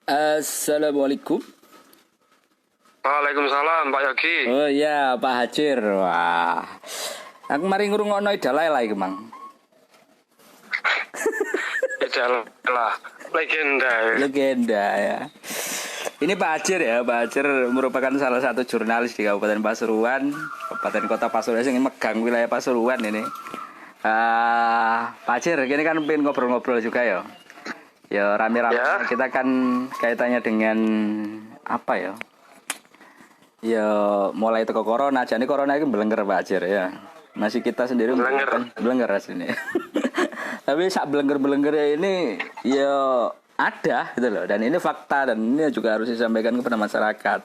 Assalamualaikum. Waalaikumsalam Pak Yogi. Oh iya Pak Hajir. Wah, aku mari ngrungokno Idalai lah iki, Mang. Idalai legenda. Legenda ya. Ini Pak Hajir ya. Pak Hajir merupakan salah satu jurnalis di Kabupaten Pasuruan, Kabupaten Kota Pasuruan yang megang wilayah Pasuruan ini. Pak Hajir, ini kan pengen ngobrol-ngobrol juga ya. Ya rame-rame ya. Kita kan kaitannya dengan apa ya? Ya mulai teko corona, jadi corona itu belengger Pak Hajir ya. Masih kita sendiri belengger aslinya. Tapi sak belengger-belengger ini ya ada gitu loh, dan ini fakta dan ini juga harus disampaikan kepada masyarakat.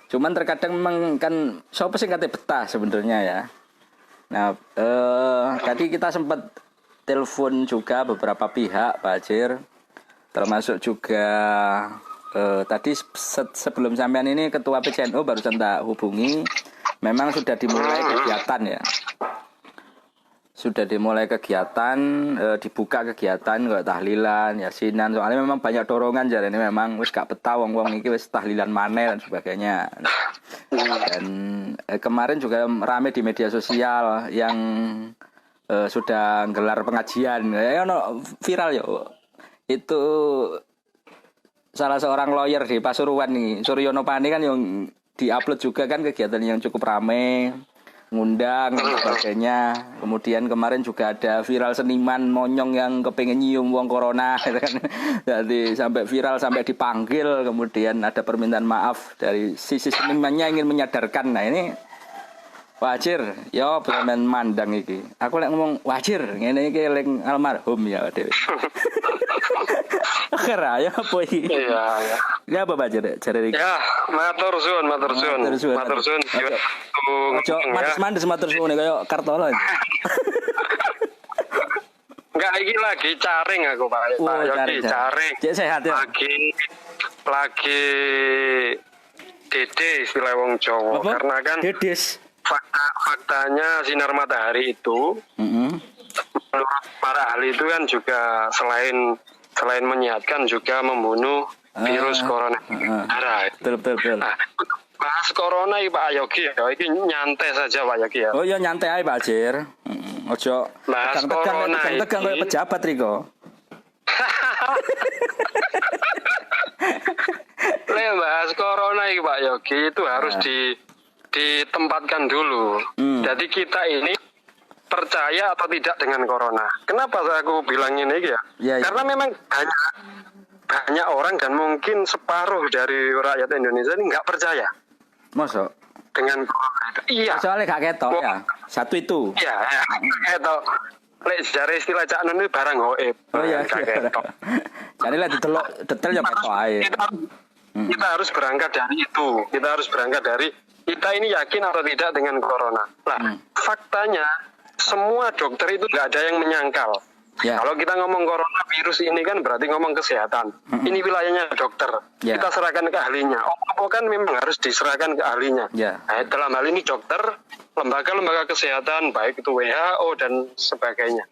Cuman terkadang memang kan siapa sih kata betah sebenarnya ya. Nah, tadi kita sempat telepon juga beberapa pihak Pak Hajir, termasuk juga tadi sebelum sampean ini Ketua PCNU barusan tak hubungi, memang sudah dimulai kegiatan ya. Sudah dimulai kegiatan, dibuka kegiatan kayak tahlilan, yasinan. Soalnya memang banyak dorongan jadi ini memang wis gak betah wong-wong iki wis tahlilan maneh dan sebagainya. Dan kemarin juga rame di media sosial yang sudah gelar pengajian. Ya viral ya. Itu salah seorang lawyer di Pasuruan nih, Suryono Pani kan yang diupload juga kan kegiatan yang cukup ramai, ngundang dan sebagainya. Kemudian kemarin juga ada viral seniman monyong yang kepengen nyium wong corona gitu kan. Jadi sampai viral sampai dipanggil, kemudian ada permintaan maaf dari sisi senimannya ingin menyadarkan. Nah ini Wajir, ya bener mandang iki. Aku lek ngomong Wajir, ngene iki eling almarhum ya dhewe. Kera ya apa iki? Iya, ya. Ya apa Wajir jare iki? Ya, matur suwun. Ojo mandes matur suwun kaya Kartola. Enggak, iki lagi caring aku Pak Yogi, caring. Cek sehat ya. Lagi dede istilah wong Jawa. Apa? Karena kan dedes. Faktanya sinar matahari itu menurut para ahli itu kan juga selain menyehatkan juga membunuh virus corona. Betul. Nah, bahas corona Pak Yogi ya, ini nyantai saja Pak Yogi ya. Oh iya nyantai aja Pak Hajir. Ojo tegang kayak pejabat Riko. Bahas corona Pak Yogi itu harus ditempatkan dulu. Jadi kita ini percaya atau tidak dengan corona. Kenapa aku bilang ini ya? Karena memang banyak orang dan mungkin separuh dari rakyat Indonesia ini nggak percaya. Masa? Dengan corona itu. Iya. Soalnya gak ketok ya. Satu itu. Iya, ketok. Lek jare istilah Cak Nun itu barang goib. Oh iya. Jadi lah ditelok detail ya ketok ae. Kita harus berangkat dari itu. Kita ini yakin atau tidak dengan corona. Nah, faktanya semua dokter itu nggak ada yang menyangkal. Kalau kita ngomong coronavirus ini kan berarti ngomong kesehatan. Ini wilayahnya dokter. Kita serahkan ke ahlinya. Apa kan memang harus diserahkan ke ahlinya. Nah, dalam hal ini dokter, lembaga-lembaga kesehatan, baik itu WHO dan sebagainya.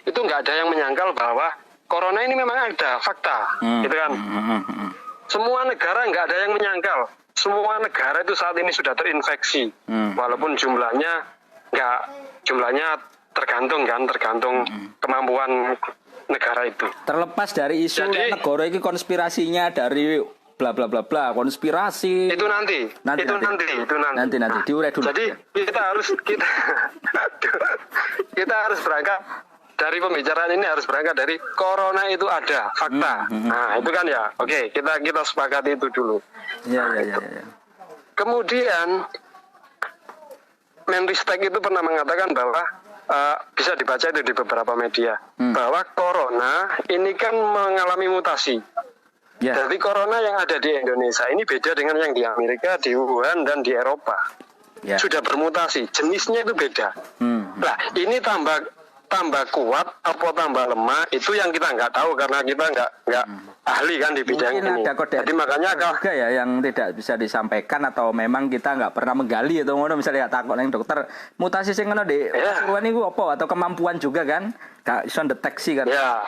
Itu nggak ada yang menyangkal bahwa corona ini memang ada fakta, gitu kan? Semua negara nggak ada yang menyangkal. Semua negara itu saat ini sudah terinfeksi, walaupun jumlahnya tergantung kemampuan negara itu. Terlepas dari isu negara ini konspirasinya dari bla bla bla bla konspirasi. Itu nanti diurai dulu. Jadi kita harus berangkat dari pembicaraan ini dari corona itu ada fakta. Nah itu kan ya. Oke, kita sepakati itu dulu. Iya. Kemudian Menristek itu pernah mengatakan bahwa bisa dibaca itu di beberapa media bahwa corona ini kan mengalami mutasi. Jadi corona yang ada di Indonesia ini beda dengan yang di Amerika, di Wuhan dan di Eropa. Sudah bermutasi, jenisnya itu beda. Nah ini tambah kuat atau tambah lemah itu yang kita nggak tahu karena kita nggak ahli kan di bidang mungkin ini. ada kode Jadi makanya juga ya yang tidak bisa disampaikan atau memang kita nggak pernah menggali atau ngono misalnya takut nang dokter mutasi sing ngono di Pasuruan niku apa atau kemampuan juga kan gak iso deteksi kan. Ya.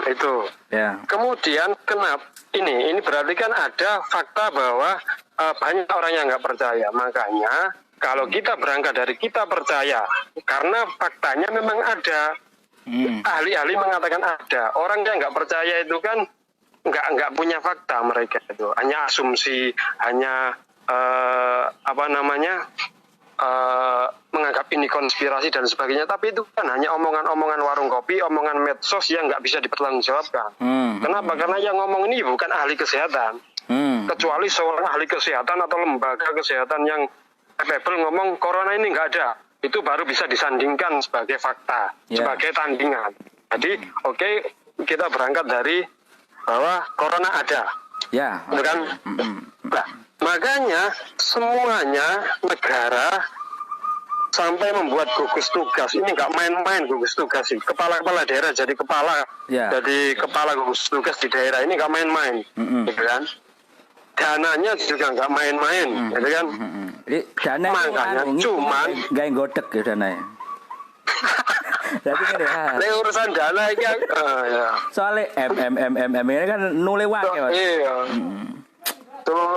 Itu. Ya. Kemudian kenapa ini berarti kan ada fakta bahwa banyak orang yang nggak percaya. Makanya kalau kita berangkat dari kita percaya, karena faktanya memang ada. Ahli-ahli mengatakan ada. Orang yang nggak percaya itu kan nggak punya fakta mereka itu. Hanya asumsi, hanya menganggap ini konspirasi dan sebagainya. Tapi itu kan hanya omongan-omongan warung kopi, omongan medsos yang nggak bisa dipertanggungjawabkan. Kenapa? Karena yang ngomong ini bukan ahli kesehatan. Kecuali seorang ahli kesehatan atau lembaga kesehatan yang capable ngomong corona ini nggak ada. Itu baru bisa disandingkan sebagai fakta, sebagai tandingan. Jadi, oke, kita berangkat dari bahwa corona ada. Ya. Kan? Nah, makanya semuanya negara sampai membuat gugus tugas. Ini nggak main-main gugus tugas sih. Kepala-kepala daerah jadi kepala gugus tugas di daerah ini nggak main-main, gitu kan? Dananya juga nggak main-main, gitu kan? Dana makanya cuman nggak godek ya dananya. Jadi kan ya. Urusan dana ini ya. Soalnya ini kan nule wae. Iya.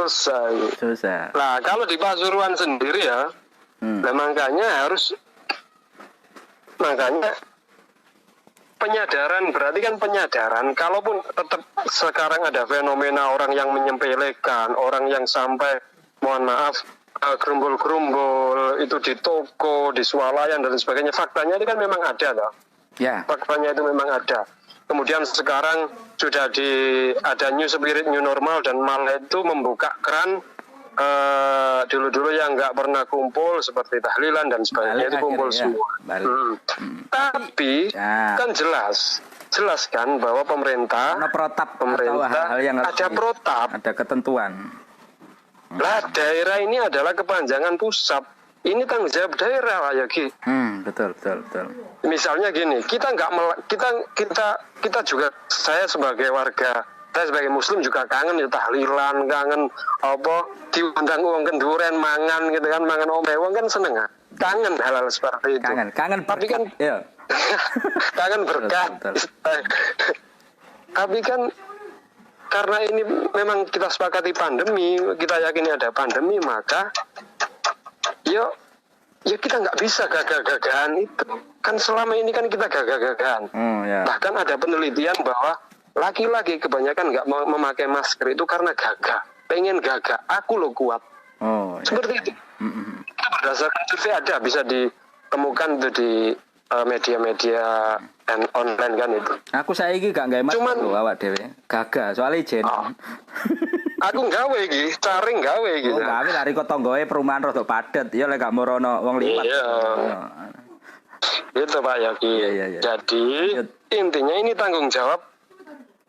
Susah. Nah, kalau di Pasuruan sendiri ya, nah makanya penyadaran, berarti kan penyadaran, kalaupun tetap sekarang ada fenomena orang yang menyempelekan, orang yang sampai, mohon maaf, gerumbul-gerumbul itu di toko, di swalayan dan sebagainya, faktanya itu kan memang ada toh. Ya. Faktanya itu memang ada. Kemudian sekarang sudah ada new spirit, new normal, dan malah itu membuka keran dulu-dulu yang nggak pernah kumpul seperti tahlilan dan sebagainya itu kumpul semua. Tapi kan jelas kan bahwa pemerintah hal yang ada protap, ada ketentuan. Lah daerah ini adalah kepanjangan pusat. Ini tanggung jawab daerah lah ya Ki. Betul. Misalnya gini, kita juga, saya sebagai warga, saya sebagai muslim juga kangen ya tahlilan, kangen diundang uang kenduren mangan gitu kan, mangan omewang kan seneng kan. Kangen hal-hal seperti itu. Kangen tapi kan ya. kangen berkat. Tapi kan karena ini memang kita sepakati pandemi, kita yakini ada pandemi, maka ya kita nggak bisa gagah-gagahan itu. Kan selama ini kan kita gagah-gagahan. Bahkan ada penelitian bahwa laki-laki kebanyakan nggak memakai masker itu karena gagah, pengen gagah. Aku lo kuat. Seperti itu. Itu berdasarkan survei, ada bisa ditemukan itu di media-media dan online kan itu. Aku saiki gak gawe masker lho awak dhewe. Gagah soalnya ijen. Aku gawe iki, caring gawe iki. Gawe lari kok tanggoe perumahan rada padet. Ya lek gak morono wong liwat. Iya. Itu Pak Yaki. Iya. Jadi intinya ini tanggung jawab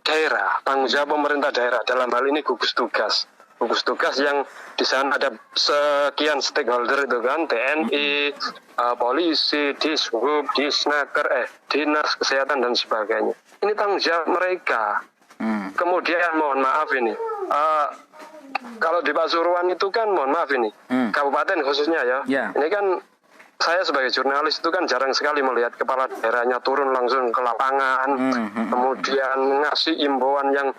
daerah, tanggung jawab pemerintah daerah, dalam hal ini gugus tugas. Gugus tugas yang di sana ada sekian stakeholder itu kan, TNI, polisi, Dishub, Disnaker, Dinas Kesehatan dan sebagainya. Ini tanggung jawab mereka. Kemudian mohon maaf ini, kalau di Pasuruan itu kan mohon maaf ini, kabupaten khususnya ya. Ini kan saya sebagai jurnalis itu kan jarang sekali melihat kepala daerahnya turun langsung ke lapangan, kemudian ngasih imbauan yang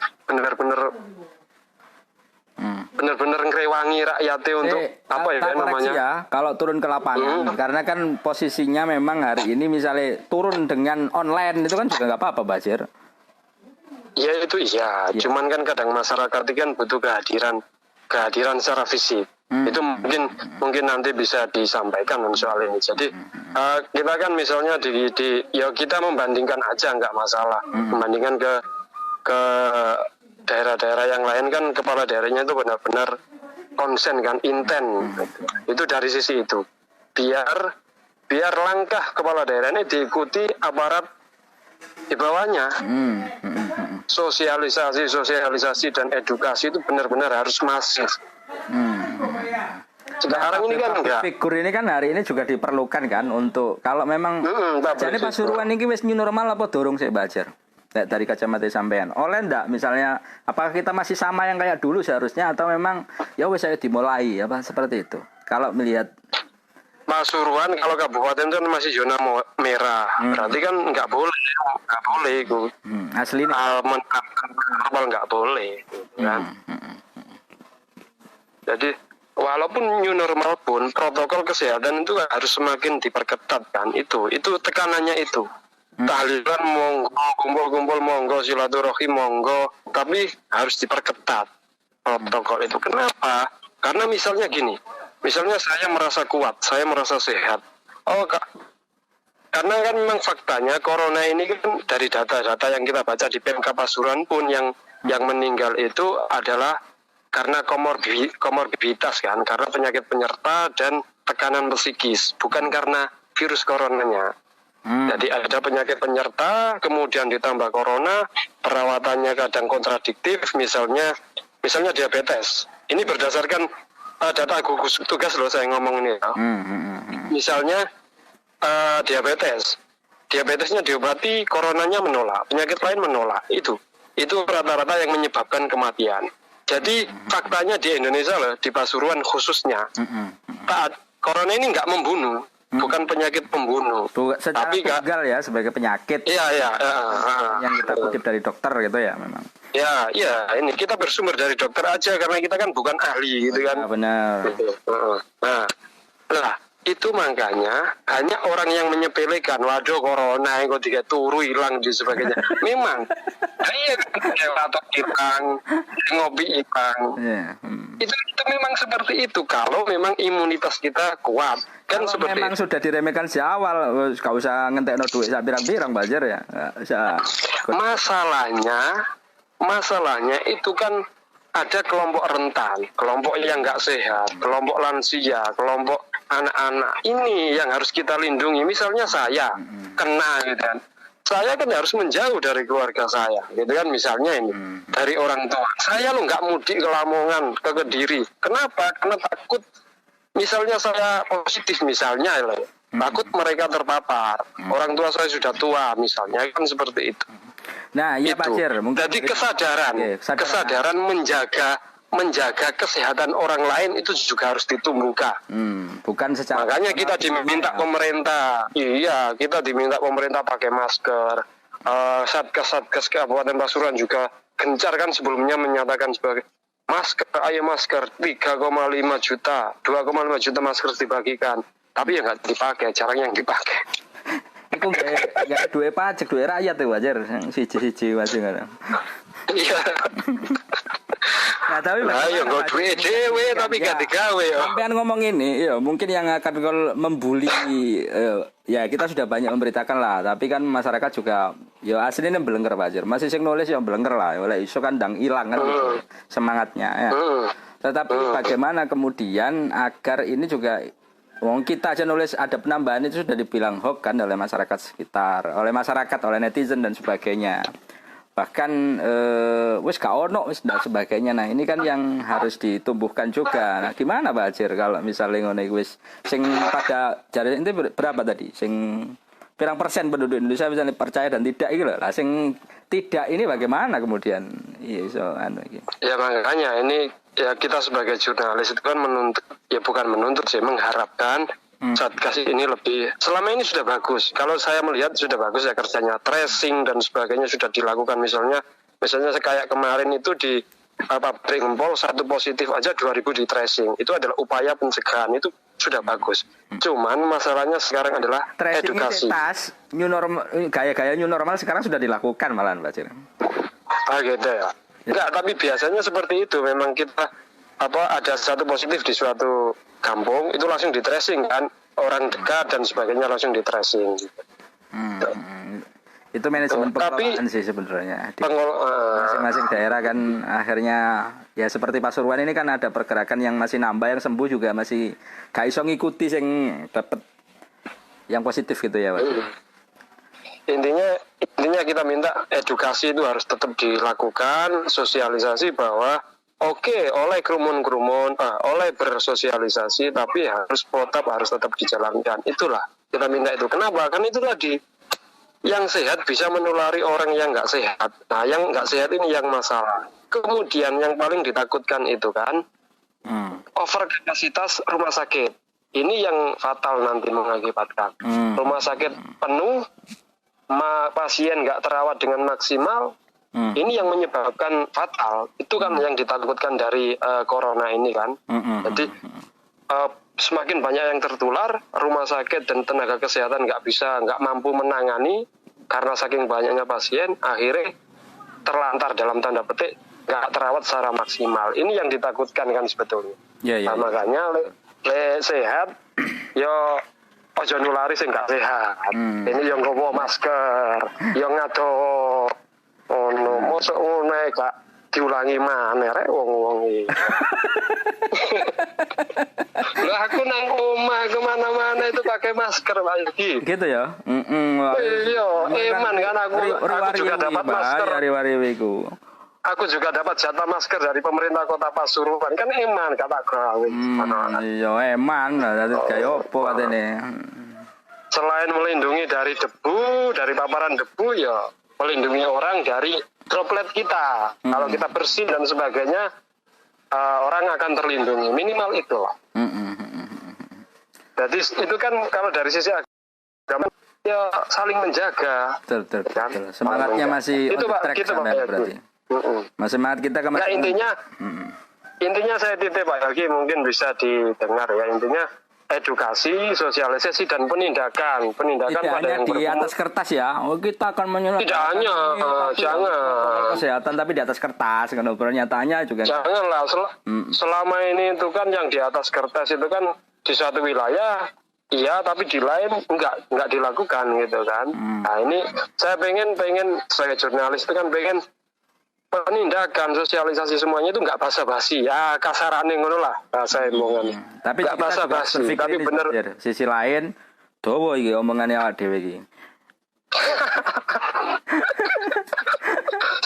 benar-benar ngrewangi rakyatnya untuk apa ya namanya ya, kalau turun ke lapangan karena kan posisinya memang hari ini misalnya turun dengan online itu kan juga nggak apa-apa Basir. Ya itu iya, cuman kan kadang masyarakat itu kan butuh kehadiran secara fisik. Itu mungkin nanti bisa disampaikan soal ini. Jadi kita kan misalnya ya kita membandingkan aja nggak masalah, membandingkan ke daerah-daerah yang lain kan kepala daerahnya itu benar-benar konsen kan, inten. Itu dari sisi itu. Biar langkah kepala daerah ini diikuti aparat di bawahnya. Sosialisasi dan edukasi itu benar-benar harus masif. Sekarang ini kan enggak. Figur ini kan hari ini juga diperlukan kan untuk kalau memang jadi Pasuruan ini wis new normal apa dorong sih Bajar? dari kacamata sampean. Oleh ndak misalnya apakah kita masih sama yang kayak dulu seharusnya atau memang ya wes saya dimulai apa seperti itu. Kalau melihat Pasuruan kalau kabupaten kan masih zona merah, berarti kan nggak boleh itu. Asli nih. Menerapkan nggak boleh, kan? Jadi walaupun new normal pun protokol kesehatan itu harus semakin diperketat kan, itu tekanannya itu. Tahlilan monggo, kumpul-kumpul monggo, silaturahim monggo, tapi harus diperketat protokol itu. Kenapa? Karena misalnya gini. Misalnya saya merasa kuat, saya merasa sehat. Karena kan memang faktanya corona ini kan dari data-data yang kita baca di PMK Pasuruan pun yang meninggal itu adalah karena komorbiditas kan, karena penyakit penyerta dan tekanan psikis, bukan karena virus coronanya. Jadi ada penyakit penyerta, kemudian ditambah corona, perawatannya kadang kontradiktif, misalnya diabetes. Ini berdasarkan data gugus tugas loh saya ngomong ini. Misalnya diabetesnya diobati, coronanya menolak, penyakit lain menolak. Itu rata-rata yang menyebabkan kematian. Jadi faktanya di Indonesia loh, di Pasuruan khususnya, corona ini nggak membunuh, bukan penyakit pembunuh. Secara tapi tunggal ya sebagai penyakit. Iya. Yang kita kutip dari dokter gitu ya memang. Ya, ini kita bersumber dari dokter aja karena kita kan bukan ahli gitu kan. Benar. Nah, itu makanya hanya orang yang menyepelekan, waduh corona yang kok tiga turu hilang dan sebagainya. Memang, atau hilang, ngopi hilang. Itu memang seperti itu. Kalau memang imunitas kita kuat, kan seperti memang itu. sudah diremehkan sejak awal, gak usah ngentekno duit sak pirang-pirang Bajar ya. Masalahnya itu kan ada kelompok rentan, kelompok yang nggak sehat, kelompok lansia, kelompok anak-anak. Ini yang harus kita lindungi. Misalnya saya kena gitu kan, saya kan harus menjauh dari keluarga saya, gitu kan. Misalnya ini dari orang tua. Saya lo nggak mudik ke Lamongan, ke Kediri. Kenapa? Karena takut. Misalnya saya positif misalnya, takut mereka terpapar. Orang tua saya sudah tua misalnya, kan seperti itu. Nah, iya Pak Jir, mungkin jadi kesadaran menjaga kesehatan orang lain itu juga harus ditumbuhkan. Bukan secara makanya kita diminta pemerintah, kita diminta pemerintah pakai masker. Satgas Kabupaten Pasuruan juga gencar kan sebelumnya menyatakan sebagai masker 3,5 juta, 2,5 juta masker dibagikan, tapi ya nggak dipakai, jarang yang dipakai. Iku gak duwe pajak, duwe rakyat tuh Wajar, siji-siji wae kan. Iya. Nah, tapi ya nggak duwe dhewe tapi gak digawe ya. Sampean ngomong ini, ya mungkin yang akan membuli ya kita sudah banyak memberitakan lah, tapi kan masyarakat juga ya aslinya belengger Wajar. Masih sing nulis yang belengger lah, oleh isu kan ndang ilang kan semangatnya ya. Tetapi bagaimana kemudian agar ini juga kita aja nulis ada penambahan itu sudah dibilang hoax kan oleh masyarakat sekitar, oleh netizen dan sebagainya. Bahkan wis gak ono wis dan sebagainya. Nah, ini kan yang harus ditumbuhkan juga. Nah, gimana Pak Ajir kalau misalnya ngono wis sing pada jare itu berapa tadi? Sing pirang persen penduduk Indonesia misalnya percaya dan tidak gitu lah. Sing tidak ini bagaimana kemudian? Iya so iki. Ya makanya ini ya kita sebagai jurnalis itu kan menuntut sih, mengharapkan Satgas ini lebih, selama ini sudah bagus. Kalau saya melihat sudah bagus ya kerjanya, tracing dan sebagainya sudah dilakukan. Misalnya kayak kemarin itu di pabrik gempol satu positif aja 2000 di tracing. Itu adalah upaya pencegahan, itu sudah bagus. Cuman masalahnya sekarang adalah tracing edukasi. New normal, gaya-gaya new normal sekarang sudah dilakukan malahan Pak Cir. Gitu ya. Enggak, tapi biasanya seperti itu. Memang kita ada satu positif di suatu kampung itu langsung di tracing kan, orang dekat dan sebagainya langsung di tracing. Itu manajemen pengelolaan sih sebenarnya. Masing-masing daerah kan akhirnya ya seperti Pasuruan ini kan ada pergerakan yang masih nambah, yang sembuh juga masih gak iso ngikuti yang dapat yang positif gitu ya Pak. Intinya kita minta edukasi itu harus tetap dilakukan, sosialisasi bahwa oleh kerumun-kerumun, oleh bersosialisasi, tapi harus protap harus tetap dijalankan. Itulah kita minta itu. Kenapa? Kan itu tadi yang sehat bisa menulari orang yang nggak sehat. Nah, yang nggak sehat ini yang masalah. Kemudian yang paling ditakutkan itu kan over kapasitas rumah sakit. Ini yang fatal nanti mengakibatkan rumah sakit penuh, pasien nggak terawat dengan maksimal. Ini yang menyebabkan fatal. Itu kan yang ditakutkan dari corona ini kan. Jadi semakin banyak yang tertular, rumah sakit dan tenaga kesehatan nggak mampu menangani karena saking banyaknya pasien, akhirnya terlantar dalam tanda petik, nggak terawat secara maksimal. Ini yang ditakutkan kan sebetulnya. Nah, makanya le sehat, yo ojo nulari sing nggak sehat. Ini yang nggowo masker, yang ngado ono mosok ngono gak diulangi maneh rek wong-wong iki. Lah aku nang omah kemana-mana itu pakai masker lagi. Gitu ya. Iya, eman kan aku juga dapat masker. Aku juga dapat jatah masker dari pemerintah Kota Pasuruan kan eman kata gawe. Iya eman, dadi kaya opo katene. Selain melindungi dari debu, dari paparan debu ya melindungi orang dari droplet kita. Kalau kita bersih dan sebagainya, orang akan terlindungi. Minimal itu lah. Jadi itu kan kalau dari sisi agama ya saling menjaga. Betul. Semangatnya masih itu Pak, gitu Pak berarti. Masih semangat kita ya intinya saya titip Pak Yogi mungkin bisa didengar ya, intinya edukasi, sosialisasi dan penindakan tidak pada hanya yang di atas kertas ya. Kita akan menyelesaikan tidak hanya jangan kesehatan tapi di atas kertas kan pernyataannya juga janganlah selama ini itu kan yang di atas kertas itu kan di suatu wilayah iya tapi di lain enggak dilakukan gitu kan. Nah ini saya pengen sebagai jurnalis itu kan pengen penindakan, sosialisasi semuanya itu nggak basa-basi ya, kasarannya ngono lah bahasa omongan. Tapi nggak basa-basi, tapi bener sisi lain dowo iki omongannya awak dhewe iki.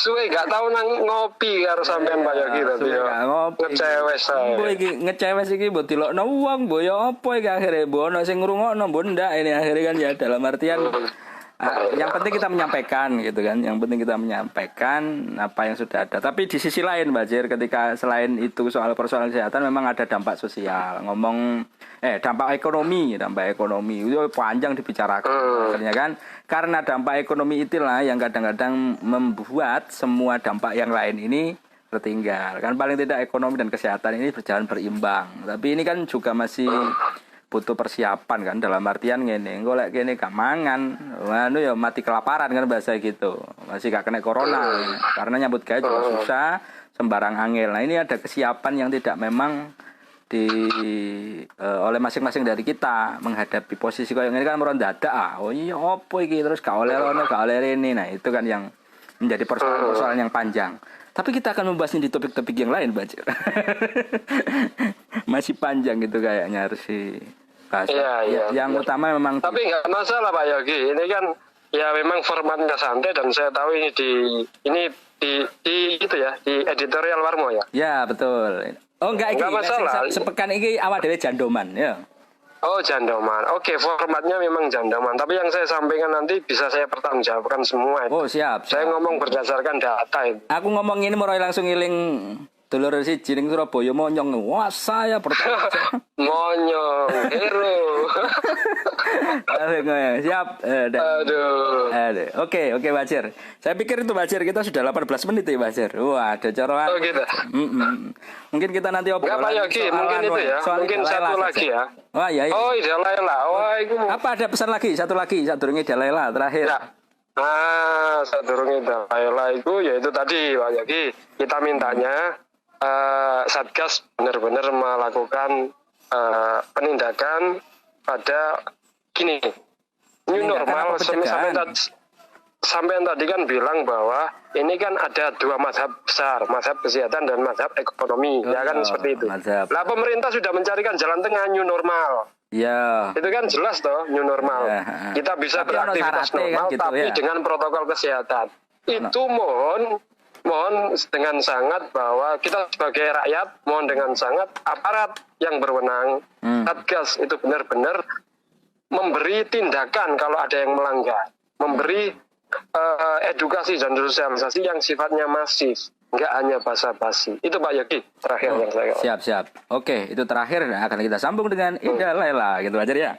Suwe gak tahu nang ngopi karo sampean Pak Yogi tadi yo. Ngecewes saya. Mbok iki ngecewes iki mbok dilokno wong mbok yo apa iki akhire mbok ono sing ngrungokno mbok ndak ini akhire kan ya dalam artian yang penting kita menyampaikan gitu kan. Yang penting kita menyampaikan apa yang sudah ada. Tapi di sisi lain Mbak Jir, ketika selain itu soal persoalan kesehatan memang ada dampak sosial. Dampak ekonomi itu panjang dibicarakan akhirnya kan. Karena dampak ekonomi itulah yang kadang-kadang membuat semua dampak yang lain ini tertinggal. Kan paling tidak ekonomi dan kesehatan ini berjalan berimbang. Tapi ini kan juga masih butuh persiapan kan, dalam artian ngene, golek kene gak mangan, anu ya mati kelaparan kan bahasa gitu. Masih gak kena corona karena nyambut gawe juga susah, sembarang angel. Nah, ini ada kesiapan yang tidak memang oleh masing-masing dari kita menghadapi posisi kayak ini kan meron dadak oh iya opo iki terus gak oleh ono gak oleh rene. Nah, itu kan yang menjadi persoalan yang panjang. Tapi kita akan membahas ini di topik-topik yang lain, Bang. Masih panjang gitu kayaknya harus Iya. Yang utama memang. Tapi nggak masalah Pak Yogi. Ini kan ya memang formatnya santai dan saya tahu ini di itu ya di editorial Warmo ya. Ya betul. Oh enggak masalah. Sepekan ini awak dhewe jandoman ya. Oh jandoman. Oke, formatnya memang jandoman. Tapi yang saya sampaikan nanti bisa saya pertanggungjawabkan semua. Oh siap. Saya ngomong berdasarkan data itu. Aku ngomong ini mulai langsung ngiling dulur si Jiring Surabaya monyong. Wah saya pertama. Monyong, hero. Siap. Aduh. Oke, Bajir. Saya pikir itu Bajir kita sudah 18 menit ya Bajir. Wah ada coroan. Oh gitu. Mungkin kita nanti obrolan. Enggak Pak Yogi, mungkin itu ya. Mungkin satu lagi ya. Wah iya. Oh Idalaila. Wah itu. Apa ada pesan lagi? Satu lagi. Sadurunge Idalaila terakhir. Ya. Sadurunge Idalaila itu yaitu tadi Pak Yogi. Kita mintanya Satgas benar-benar melakukan penindakan pada gini new normal sampai tadi kan bilang bahwa ini kan ada dua mazhab besar, mazhab kesehatan dan mazhab ekonomi, ya kan seperti itu. Lah pemerintah sudah mencarikan jalan tengah new normal. Ya. Itu kan jelas toh new normal. Ya. Kita bisa beraktivitas normal kan gitu, tapi dengan protokol kesehatan. Itu mohon dengan sangat bahwa kita sebagai rakyat mohon dengan sangat aparat yang berwenang Satgas itu benar-benar memberi tindakan kalau ada yang melanggar. memberi edukasi dan sosialisasi yang sifatnya masif, nggak hanya basa-basi. Itu Pak Yogi terakhir yang saya. Siap. Oke, itu terakhir akan kita sambung dengan Ida Laila gitu aja ya.